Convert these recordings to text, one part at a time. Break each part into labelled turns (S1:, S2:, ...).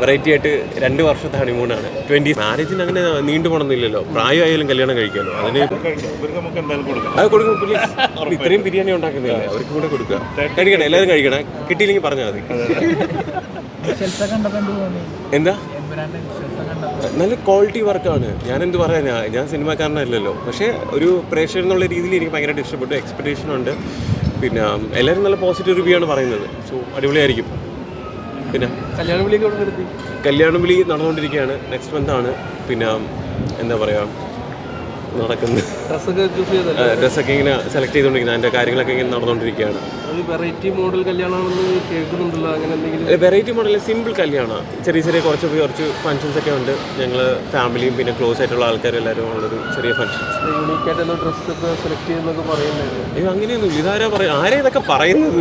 S1: Variety ആയിട്ട് 2 വർഷത്തെ ഹണിമൂണാണ്. 20 മാരേജിന് അങ്ങനെ നീണ്ടു പോകണമെന്നില്ലല്ലോ, പ്രായമായാലും കല്യാണം കഴിക്കാമല്ലോ. അതിന് അത് കൊടുക്കും. ഇത്രയും ബിരിയാണി ഉണ്ടാക്കുന്നില്ല, അവർക്ക് കൂടെ കൊടുക്കുക. കഴിക്കണം, എല്ലാവരും കഴിക്കണം. കിട്ടിയില്ലെങ്കിൽ പറഞ്ഞാൽ മതി. എന്താ നല്ല ക്വാളിറ്റി വർക്കാണ്. ഞാനെന്ത് പറയാനാ, ഞാൻ സിനിമാക്കാരനല്ലല്ലോ. പക്ഷേ ഒരു പ്രേക്ഷകൻ എന്നുള്ള രീതിയിൽ എനിക്ക് ഭയങ്കരമായിട്ട് ഇഷ്ടപ്പെട്ടു. എക്സ്പെക്ടേഷനുണ്ട്. പിന്നെ എല്ലാവരും നല്ല പോസിറ്റീവ് റിവ്യൂ ആണ് പറയുന്നത്. സോ അടിപൊളിയായിരിക്കും. പിന്നെ കല്യാണം വിളി നടന്നുകൊണ്ടിരിക്കുകയാണ്. നെക്സ്റ്റ് മന്താണ്. പിന്നെ എന്താ പറയുക, നടക്കുന്നത് ഡ്രസ്സൊക്കെ ഇങ്ങനെ സെലക്ട് ചെയ്തുകൊണ്ടിരിക്കുന്നത്, അതിൻ്റെ കാര്യങ്ങളൊക്കെ ഇങ്ങനെ നടന്നുകൊണ്ടിരിക്കുകയാണ്.
S2: വെറൈറ്റി മോഡൽ കല്യാണമാണെന്ന് കേൾക്കുന്നുണ്ടല്ലോ, അങ്ങനെ എന്തെങ്കിലും?
S1: വെറൈറ്റി മോഡൽ സിമ്പിൾ കല്യാണമാണ്. ചെറിയ കുറച്ച് ഫംഗ്ഷൻസ് ഒക്കെ ഉണ്ട്. ഞങ്ങൾ ഫാമിലിയും പിന്നെ ക്ലോസ് ആയിട്ടുള്ള ആൾക്കാരും എല്ലാവരും ഉള്ളൊരു ചെറിയ ഫംഗ്ഷൻസ്.
S2: യൂണിക്കായിട്ട് ഡ്രസ്സൊക്കെ സെലക്ട് ചെയ്യുന്നൊക്കെ പറയുന്നത്?
S1: അയ്യോ, അങ്ങനെയൊന്നും ഇതാരാ പറയും? ആരാ ഇതൊക്കെ പറയുന്നത്?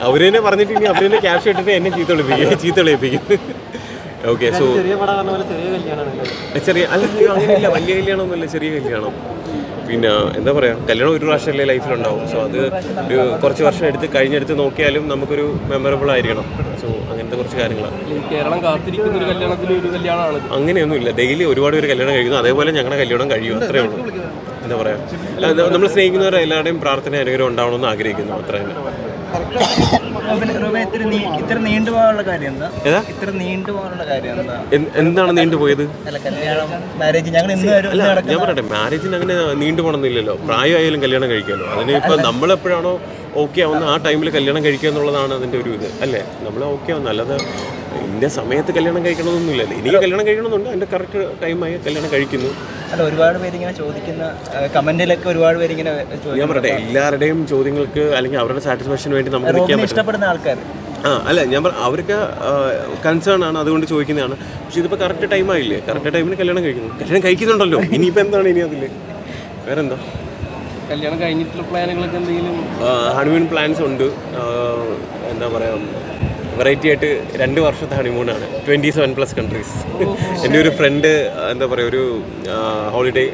S1: അവരെന്നെ പറഞ്ഞിട്ടുണ്ടെങ്കിൽ അവരെന്നെ ക്യാഷ് ഇട്ടിട്ട് എന്നെ ചീത്ത വിളിപ്പിക്കും. ഓക്കെ. സോ ചെറിയ അല്ല, അങ്ങനെയില്ല, വലിയ കല്യാണമൊന്നുമില്ല, ചെറിയ കല്യാണം. പിന്നെ എന്താ പറയുക, കല്യാണം ഒരു പ്രാവശ്യമല്ലേ ലൈഫിലുണ്ടാവും. സോ അത് ഒരു കുറച്ച് വർഷം കഴിഞ്ഞെടുത്ത് നോക്കിയാലും നമുക്കൊരു മെമ്മറബിൾ ആയിരിക്കണം. സോ അങ്ങനത്തെ കുറച്ച് കാര്യങ്ങളാണ്.
S2: കേരളം കാത്തിരിക്കുന്ന ഒരു കല്യാണത്തിൽ ഒരു കല്യാണമാണ്.
S1: അങ്ങനെയൊന്നുമില്ല, ഡെയിലി ഒരുപാട് പേര് കല്യാണം കഴിക്കുന്നു. അതേപോലെ ഞങ്ങളുടെ കല്യാണം കഴിയും, അത്രേ ഉള്ളൂ. എന്താ പറയുക, നമ്മൾ സ്നേഹിക്കുന്നവർ എല്ലാവരുടെയും പ്രാർത്ഥന അനുഗ്രഹം ഉണ്ടാവണമെന്ന് ആഗ്രഹിക്കുന്നു, അത്ര തന്നെ. എന്താണ് നീണ്ടുപോയത്? ഞാൻ പറയട്ടെ, മാരേജിന് അങ്ങനെ നീണ്ടു പോകണമെന്നില്ലല്ലോ, പ്രായമായാലും കല്യാണം കഴിക്കാമല്ലോ. അതിന് ഇപ്പം നമ്മളെപ്പോഴാണോ ഓക്കെ ആവുന്ന ആ ടൈമിൽ കല്യാണം കഴിക്കുക എന്നുള്ളതാണ് അതിൻ്റെ ഒരു ഇത് അല്ലേ. നമ്മൾ ഓക്കെ ആവുന്ന, അല്ലാതെ ഇന്ന സമയത്ത് കല്യാണം കഴിക്കണമെന്നൊന്നുമില്ലല്ലോ. എനിക്ക് കല്യാണം കഴിക്കണമെന്നുണ്ട്, അതിൻ്റെ കറക്റ്റ് ടൈമായി കല്യാണം കഴിക്കുന്നു.
S3: അല്ല, ഒരുപാട് പേരിങ്ങനെ ചോദിക്കുന്ന കമന്റിലൊക്കെ ഒരുപാട് പേരിങ്ങനെ
S1: ഞാൻ പറയട്ടെ, എല്ലാവരുടെയും ചോദ്യങ്ങൾക്ക് അല്ലെങ്കിൽ അവരുടെ സാറ്റിസ്ഫാക്ഷന് വേണ്ടി നമുക്ക് നിൽക്കാൻ
S3: ഇഷ്ടപ്പെടുന്ന ആൾക്കാർ
S1: അല്ല, ഞാൻ അവർക്ക് കൺസേൺ ആണ്, അതുകൊണ്ട് ചോദിക്കുന്നതാണ്. പക്ഷെ ഇതിപ്പോൾ കറക്റ്റ് ടൈമായില്ലേ, കറക്റ്റ് ടൈമിന് കല്യാണം കഴിക്കുന്നുണ്ടല്ലോ. ഇനിയിപ്പോൾ എന്താണ് ഇനി അതിൽ വേറെന്താ?
S2: കല്യാണം കഴിഞ്ഞിട്ടുള്ള പ്ലാനുകളൊക്കെ എന്തെങ്കിലും?
S1: ഹണിമൂൺ പ്ലാൻസ് ഉണ്ട്. എന്താ പറയുക, വെറൈറ്റി ആയിട്ട് 2 വർഷത്തെ ഹണിമൂണാണ്. 27+ കൺട്രീസ്. എൻ്റെ ഒരു ഫ്രണ്ട് എന്താ പറയുക, ഒരു ഹോളിഡേ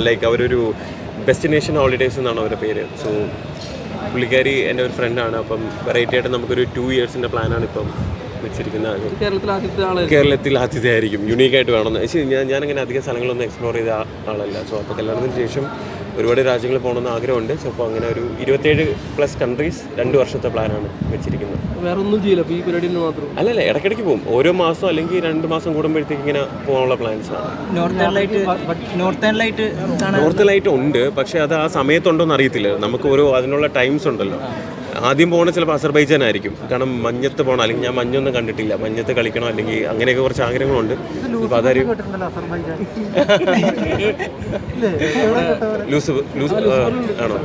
S1: ലൈക്ക് അവരൊരു ഡെസ്റ്റിനേഷൻ ഹോളിഡേയ്സ് എന്നാണ് അവരുടെ പേര്. സോ പുള്ളിക്കാരി എൻ്റെ ഒരു ഫ്രണ്ടാണ്. അപ്പം വെറൈറ്റി ആയിട്ട് നമുക്കൊരു 2 ഇയേഴ്സിൻ്റെ പ്ലാനാണ് ഇപ്പം വെച്ചിരിക്കുന്നത്. കേരളത്തിൽ ആദ്യത്തെ യുണീക്കായിട്ട് വേണമെന്ന് വെച്ചാൽ ഞാനങ്ങനെ അധികം സ്ഥലങ്ങളൊന്നും എക്സ്പ്ലോർ ചെയ്ത ആളല്ല. സോ അപ്പോൾ കല്യാണത്തിന് ശേഷം ഒരുപാട് രാജ്യങ്ങൾ പോകണമെന്ന് ആഗ്രഹമുണ്ട്. സോ അപ്പോൾ അങ്ങനെ ഒരു 27+ കൺട്രീസ് 2 വർഷത്തെ പ്ലാനാണ് വെച്ചിരിക്കുന്നത്.
S2: വേറെ ഒന്നും ചെയ്യില്ല, ഈ പരിപാടി മാത്രം?
S1: അല്ലല്ല, ഇടയ്ക്കിടയ്ക്ക് പോകും. ഓരോ മാസം അല്ലെങ്കിൽ 2 മാസം കൂടുമ്പോഴത്തേക്ക് ഇങ്ങനെ പോകാനുള്ള പ്ലാൻസ് ആണ്. നോർത്ത് ലൈറ്റ് ഉണ്ട്, പക്ഷേ അത് ആ സമയത്തുണ്ടോയെന്ന് അറിയത്തില്ല. നമുക്ക് അതിനുള്ള ടൈംസ് ഉണ്ടല്ലോ. ആദ്യം പോകണ ചിലപ്പോൾ അസർബൈജാൻ ആയിരിക്കും, കാരണം മഞ്ഞത്ത് പോകണം. അല്ലെങ്കിൽ ഞാൻ മഞ്ഞൊന്നും കണ്ടിട്ടില്ല, മഞ്ഞത്ത് കളിക്കണം, അല്ലെങ്കിൽ അങ്ങനെയൊക്കെ കുറച്ച് ആഗ്രഹങ്ങളുണ്ട്. അപ്പോൾ അതായിരിക്കും ലൂസ് ആണോ?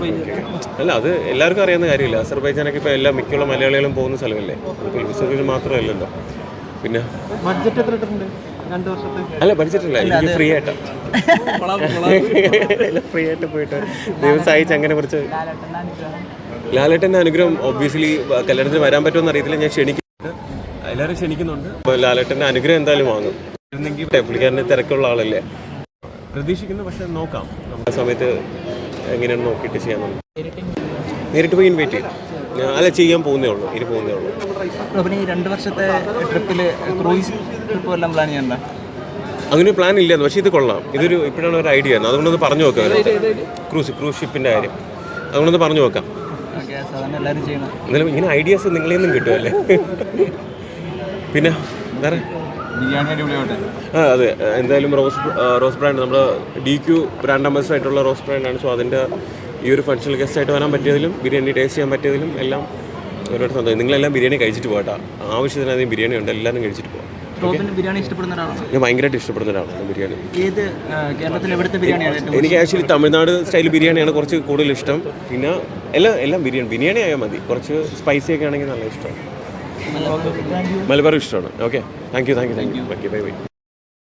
S1: അല്ല, അത് എല്ലാവർക്കും അറിയാവുന്ന കാര്യമില്ല. അസർബൈജാനൊക്കെ ഇപ്പോൾ മിക്കുള്ള മലയാളികളും പോകുന്ന സ്ഥലമല്ലേ. അതിപ്പോൾ ലൂസ് മാത്രമല്ലല്ലോ. പിന്നെ അല്ല, ബഡ്ജറ്റില്ല, എനിക്ക് ഫ്രീ ആയിട്ട് പോയിട്ട് ദൈവം സഹായിച്ച് അങ്ങനെ കുറച്ച്. ലാലേട്ടൻ്റെ അനുഗ്രഹം ഒബ്വിയസ്ലി കല്യാണത്തിന് വരാൻ പറ്റുമെന്ന് അറിയത്തില്ല. ഞാൻ എല്ലാവരും ക്ഷണിക്കുന്നുണ്ട്. അപ്പോൾ ലാലേട്ടൻ്റെ അനുഗ്രഹം എന്തായാലും വാങ്ങും. പുള്ളിക്കാരൻ്റെ തിരക്കുള്ള ആളല്ലേ, പ്രതീക്ഷിക്കുന്നു. പക്ഷെ നോക്കാം, നമ്മുടെ സമയത്ത് എങ്ങനെയാണ് നോക്കിയിട്ട് ചെയ്യാമെന്ന്. നേരിട്ട് പോയി ഇൻവൈറ്റ് ചെയ്യും. അല്ല, ചെയ്യാൻ പോകുന്നേ ഉള്ളൂ.
S3: പിന്നെ ഈ 2 വർഷത്തെ ട്രിപ്പിൽ ക്രൂയിസ് ട്രിപ്പ് എല്ലാം പ്ലാൻ ചെയ്യണ്ട?
S1: അങ്ങനെ പ്ലാൻ ഇല്ലായിരുന്നു, പക്ഷേ ഇത് കൊള്ളാം. ഇപ്പോഴാണ് ഒരു ഐഡിയ ആണ്, അതുകൊണ്ടൊന്ന് പറഞ്ഞു നോക്കാം. ക്രൂസ് ഷിപ്പിൻ്റെ കാര്യം അതുകൊണ്ടൊന്ന് പറഞ്ഞു നോക്കാം. എന്നാലും ഇങ്ങനെ ഐഡിയാസ് നിങ്ങളിൽ നിന്നും കിട്ടുമല്ലേ. പിന്നെ വേറെ അതെ, എന്തായാലും റോസ് ബ്രാൻഡ്, നമ്മുടെ DQ ബ്രാൻഡ് അംബാസഡർ ആയിട്ടുള്ള റോസ് ബ്രാൻഡാണ്. സോ അതിൻ്റെ ഈ ഒരു ഫംഗ്ഷണൽ ഗസ്റ്റായിട്ട് വരാൻ പറ്റിയതിലും ബിരിയാണി ടേസ്റ്റ് ചെയ്യാൻ പറ്റിയതിലും എല്ലാം ഒരുപാട് സന്തോഷം. നിങ്ങളെല്ലാം ബിരിയാണി കഴിച്ചിട്ട് പോകട്ടോ. ആവശ്യത്തിനധികം ബിരിയാണി ഉണ്ട്, എല്ലാവരും കഴിച്ചിട്ട് പോകാം. ഞാൻ ഭയങ്കരമായിട്ട് ഇഷ്ടപ്പെടുന്ന ഒരാളാണ് ബിരിയാണി. എനിക്ക് ആക്ച്വലി തമിഴ്നാട് സ്റ്റൈൽ ബിരിയാണിയാണ് കുറച്ച് കൂടുതൽ ഇഷ്ടം. പിന്നെ എല്ലാം ബിരിയാണി ആയാൽ മതി. കുറച്ച് സ്പൈസി ഒക്കെ ആണെങ്കിൽ നല്ല ഇഷ്ടമാണ്. മലബാർ ഇഷ്ടമാണ്. Okay, thank you. ബൈ.